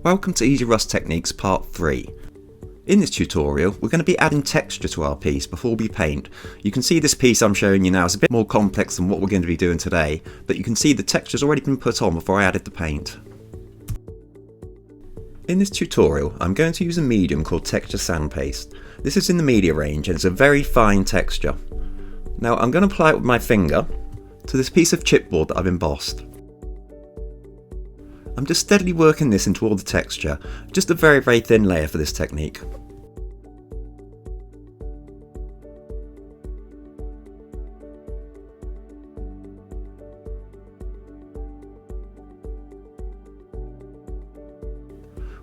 Welcome to Easy Rust Techniques Part 3. In this tutorial we're going to be adding texture to our piece before we paint. You can see this piece I'm showing you now is a bit more complex than what we're going to be doing today, but you can see the texture's already been put on before I added the paint. In this tutorial I'm going to use a medium called Texture Sand Paste. This is in the media range and it's a very fine texture. Now I'm going to apply it with my finger to this piece of chipboard that I've embossed. I'm just steadily working this into all the texture, just a very thin layer for this technique.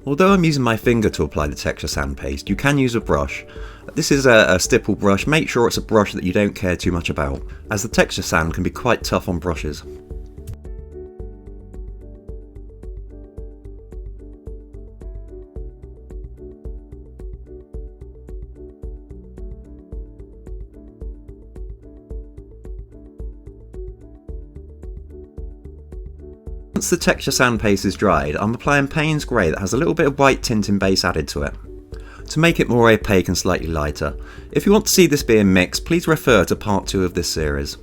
Although I'm using my finger to apply the texture sand paste, you can use a brush. This is a stipple brush. Make sure it's a brush that you don't care too much about, as the texture sand can be quite tough on brushes. Once the texture sand paste is dried, I'm applying Payne's Grey that has a little bit of white tinting base added to it, to make it more opaque and slightly lighter. If you want to see this being mixed, please refer to part 2 of this series.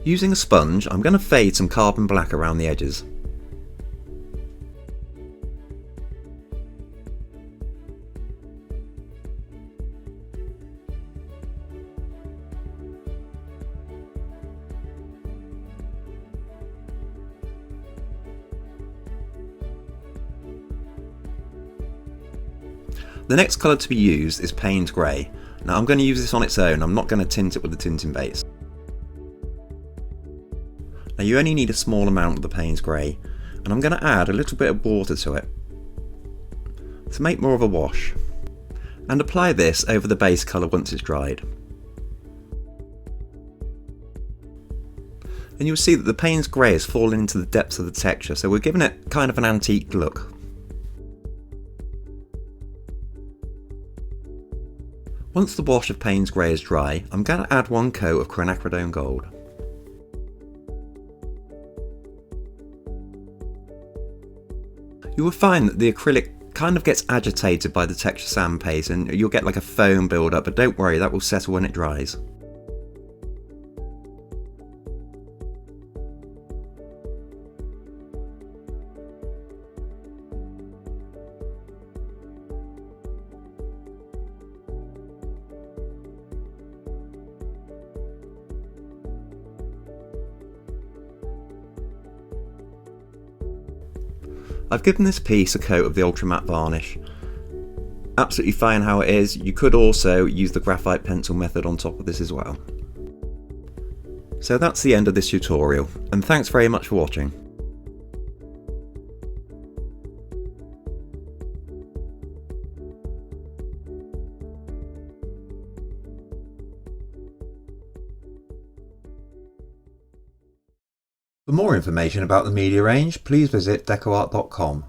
Using a sponge, I'm going to fade some carbon black around the edges. The next colour to be used is Payne's Grey. Now I'm going to use this on its own, I'm not going to tint it with the tinting base. Now you only need a small amount of the Payne's Grey, and I'm going to add a little bit of water to it to make more of a wash, and apply this over the base colour once it's dried. And you'll see that the Payne's Grey is falling into the depths of the texture, so we're giving it kind of an antique look. Once the wash of Payne's Grey is dry, I'm going to add one coat of Quinacridone Gold. You will find that the acrylic kind of gets agitated by the texture sand paste and you'll get like a foam build up, but don't worry, that will settle when it dries. I've given this piece a coat of the Ultramatte varnish. Absolutely fine how it is. You could also use the graphite pencil method on top of this as well. So that's the end of this tutorial, and thanks very much for watching. For more information about the media range, please visit decoart.com.